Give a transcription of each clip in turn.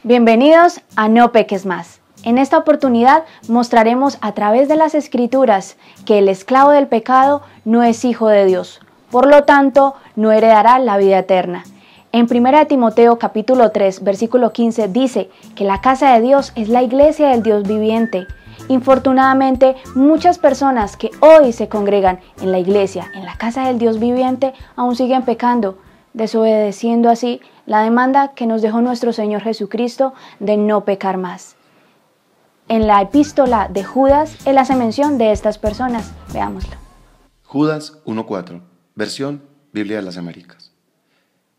Bienvenidos a No Peques Más. En esta oportunidad mostraremos a través de las Escrituras que el esclavo del pecado no es hijo de Dios, por lo tanto no heredará la vida eterna. En 1 Timoteo capítulo 3, versículo 15 dice que la casa de Dios es la iglesia del Dios viviente. Infortunadamente, muchas personas que hoy se congregan en la iglesia, en la casa del Dios viviente, aún siguen pecando, desobedeciendo así la demanda que nos dejó nuestro Señor Jesucristo de no pecar más. En la epístola de Judas, él hace mención de estas personas. Veámoslo. Judas 1:4, versión Biblia de las Américas.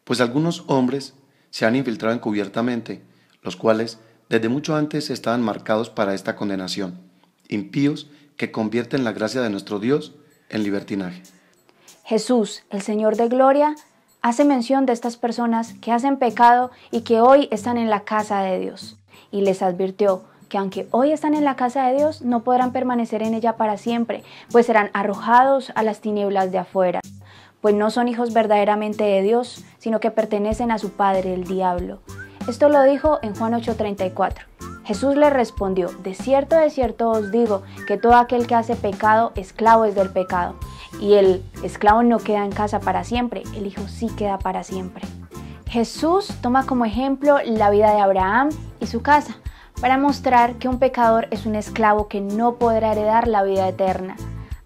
Pues algunos hombres se han infiltrado encubiertamente, los cuales desde mucho antes estaban marcados para esta condenación, impíos que convierten la gracia de nuestro Dios en libertinaje. Jesús, el Señor de gloria, hace mención de estas personas que hacen pecado y que hoy están en la casa de Dios. Y les advirtió que aunque hoy están en la casa de Dios, no podrán permanecer en ella para siempre, pues serán arrojados a las tinieblas de afuera, pues no son hijos verdaderamente de Dios, sino que pertenecen a su padre, el diablo. Esto lo dijo en Juan 8:34. Jesús le respondió: de cierto os digo, que todo aquel que hace pecado, esclavo es del pecado. Y el esclavo no queda en casa para siempre, el hijo sí queda para siempre. Jesús toma como ejemplo la vida de Abraham y su casa, para mostrar que un pecador es un esclavo que no podrá heredar la vida eterna.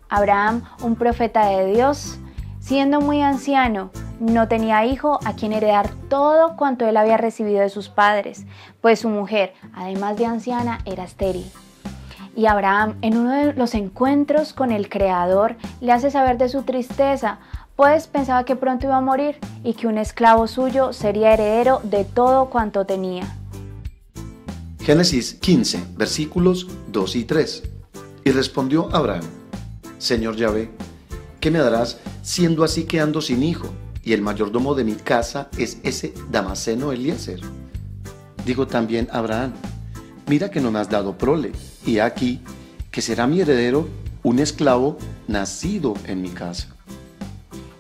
Abraham, un profeta de Dios, siendo muy anciano, no tenía hijo a quien heredar todo cuanto él había recibido de sus padres, pues su mujer, además de anciana, era estéril. Y Abraham, en uno de los encuentros con el Creador, le hace saber de su tristeza, pues pensaba que pronto iba a morir y que un esclavo suyo sería heredero de todo cuanto tenía. Génesis 15, versículos 2 y 3. Y respondió Abraham: Señor Yahvé, ¿qué me darás siendo así que ando sin hijo? Y el mayordomo de mi casa es ese Damaseno Eliezer. Digo también Abraham: mira que no me has dado prole, y aquí que será mi heredero un esclavo nacido en mi casa.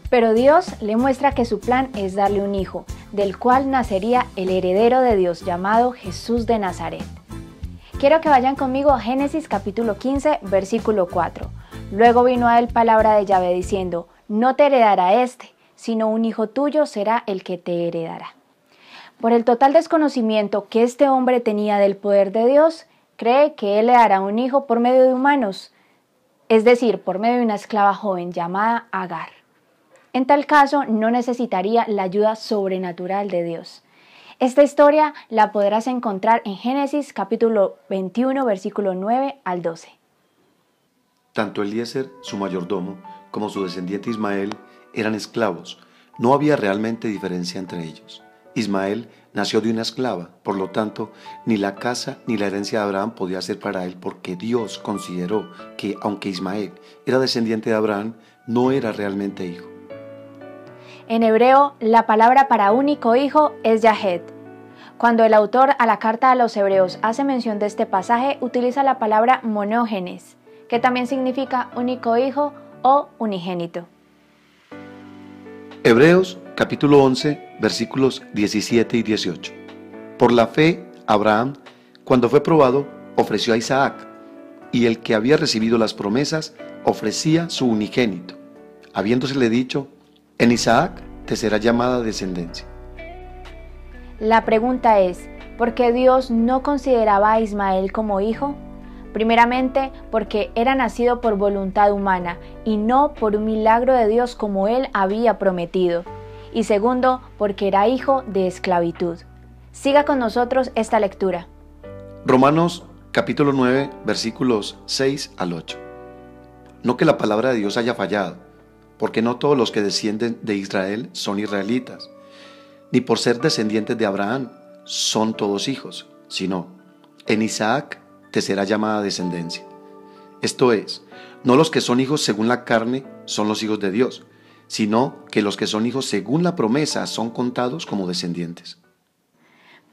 Pero Dios le muestra que su plan es darle un hijo, del cual nacería el heredero de Dios llamado Jesús de Nazaret. Quiero que vayan conmigo a Génesis capítulo 15, versículo 4. Luego vino a él palabra de Yahvé diciendo: no te heredará este, sino un hijo tuyo será el que te heredará. Por el total desconocimiento que este hombre tenía del poder de Dios, cree que él le dará un hijo por medio de humanos, es decir, por medio de una esclava joven llamada Agar. En tal caso, no necesitaría la ayuda sobrenatural de Dios. Esta historia la podrás encontrar en Génesis capítulo 21, versículo 9 al 12. Tanto Eliezer, su mayordomo, como su descendiente Ismael eran esclavos. No había realmente diferencia entre ellos. Ismael nació de una esclava, por lo tanto, ni la casa ni la herencia de Abraham podía ser para él, porque Dios consideró que, aunque Ismael era descendiente de Abraham, no era realmente hijo. En hebreo, la palabra para único hijo es Yahed. Cuando el autor a la carta a los hebreos hace mención de este pasaje, utiliza la palabra monógenes, que también significa único hijo o unigénito. Hebreos capítulo 11, versículos 17 y 18. Por la fe, Abraham, cuando fue probado, ofreció a Isaac, y el que había recibido las promesas ofrecía su unigénito, habiéndosele dicho: en Isaac te será llamada descendencia. La pregunta es, ¿por qué Dios no consideraba a Ismael como hijo? Primeramente, porque era nacido por voluntad humana y no por un milagro de Dios como él había prometido. Y segundo, porque era hijo de esclavitud. Siga con nosotros esta lectura. Romanos capítulo 9, versículos 6 al 8. No que la palabra de Dios haya fallado, porque no todos los que descienden de Israel son israelitas, ni por ser descendientes de Abraham son todos hijos, sino en Isaac te será llamada descendencia. Esto es, no los que son hijos según la carne son los hijos de Dios, sino que los que son hijos según la promesa son contados como descendientes.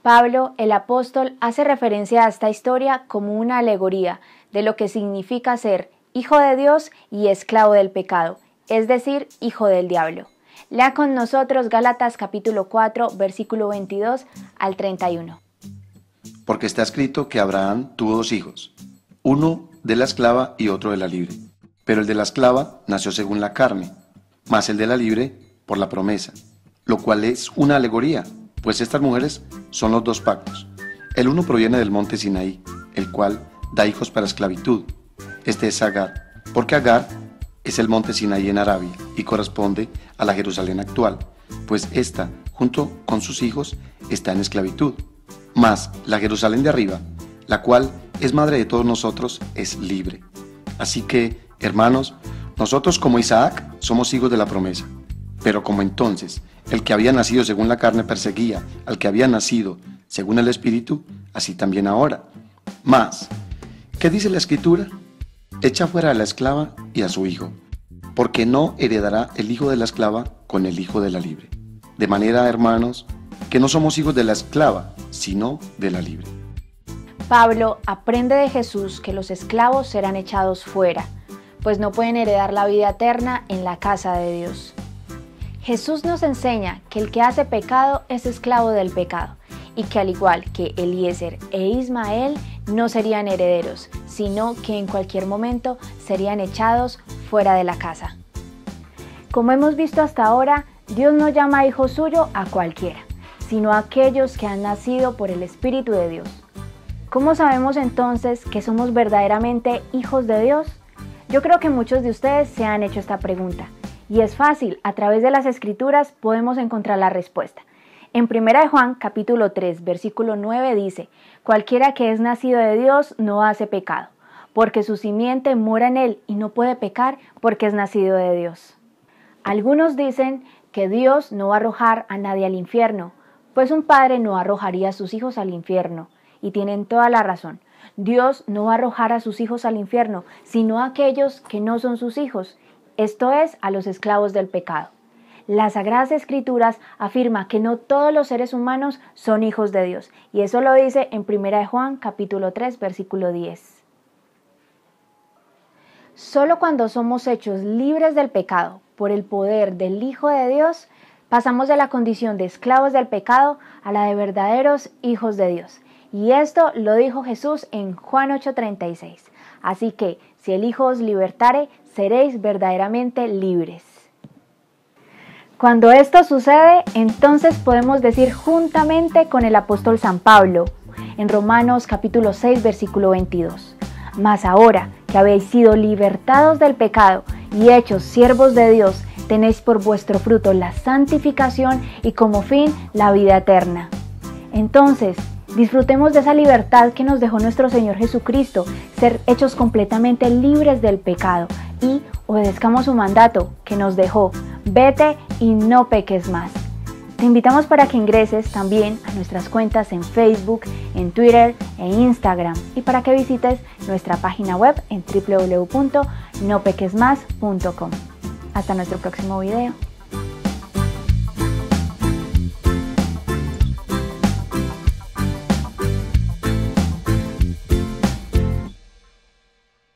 Pablo, el apóstol, hace referencia a esta historia como una alegoría de lo que significa ser hijo de Dios y esclavo del pecado, es decir, hijo del diablo. Lea con nosotros Gálatas capítulo 4, versículo 22 al 31. porque está escrito que Abraham tuvo 2 hijos, uno de la esclava y otro de la libre. Pero el de la esclava nació según la carne, mas el de la libre por la promesa, lo cual es una alegoría, pues estas mujeres son los 2 pactos. El uno proviene del monte Sinaí, el cual da hijos para esclavitud. Este es Agar, porque Agar es el monte Sinaí en Arabia y corresponde a la Jerusalén actual, pues ésta, junto con sus hijos, está en esclavitud. Mas la Jerusalén de arriba, la cual es madre de todos nosotros, es libre. Así que, hermanos, nosotros como Isaac somos hijos de la promesa. Pero como entonces el que había nacido según la carne perseguía al que había nacido según el Espíritu, así también ahora. Mas, ¿qué dice la Escritura? Echa fuera a la esclava y a su hijo, porque no heredará el hijo de la esclava con el hijo de la libre. De manera, hermanos, que no somos hijos de la esclava, sino de la libre. Pablo aprende de Jesús que los esclavos serán echados fuera, pues no pueden heredar la vida eterna en la casa de Dios. Jesús nos enseña que el que hace pecado es esclavo del pecado, y que al igual que Eliezer e Ismael no serían herederos, sino que en cualquier momento serían echados fuera de la casa. Como hemos visto hasta ahora, Dios no llama hijo suyo a cualquiera, sino a aquellos que han nacido por el Espíritu de Dios. ¿Cómo sabemos entonces que somos verdaderamente hijos de Dios? Yo creo que muchos de ustedes se han hecho esta pregunta, y es fácil, a través de las Escrituras podemos encontrar la respuesta. En 1 Juan capítulo 3, versículo 9 dice: cualquiera que es nacido de Dios no hace pecado, porque su simiente mora en él y no puede pecar porque es nacido de Dios. Algunos dicen que Dios no va a arrojar a nadie al infierno, pues un padre no arrojaría a sus hijos al infierno, y tienen toda la razón. Dios no va a arrojar a sus hijos al infierno, sino a aquellos que no son sus hijos, esto es, a los esclavos del pecado. Las Sagradas Escrituras afirman que no todos los seres humanos son hijos de Dios, y eso lo dice en 1 Juan capítulo 3, versículo 10. Solo cuando somos hechos libres del pecado por el poder del Hijo de Dios, pasamos de la condición de esclavos del pecado a la de verdaderos hijos de Dios. Y esto lo dijo Jesús en Juan 8:36. Así que, si el Hijo os libertare, seréis verdaderamente libres. Cuando esto sucede, entonces podemos decir juntamente con el apóstol San Pablo, en Romanos capítulo 6, versículo 22. Mas ahora que habéis sido libertados del pecado y hechos siervos de Dios, tenéis por vuestro fruto la santificación y como fin la vida eterna. Entonces, disfrutemos de esa libertad que nos dejó nuestro Señor Jesucristo, ser hechos completamente libres del pecado, y obedezcamos su mandato que nos dejó: vete y no peques más. Te invitamos para que ingreses también a nuestras cuentas en Facebook, en Twitter e Instagram, y para que visites nuestra página web en www.nopequesmas.com. Hasta nuestro próximo video.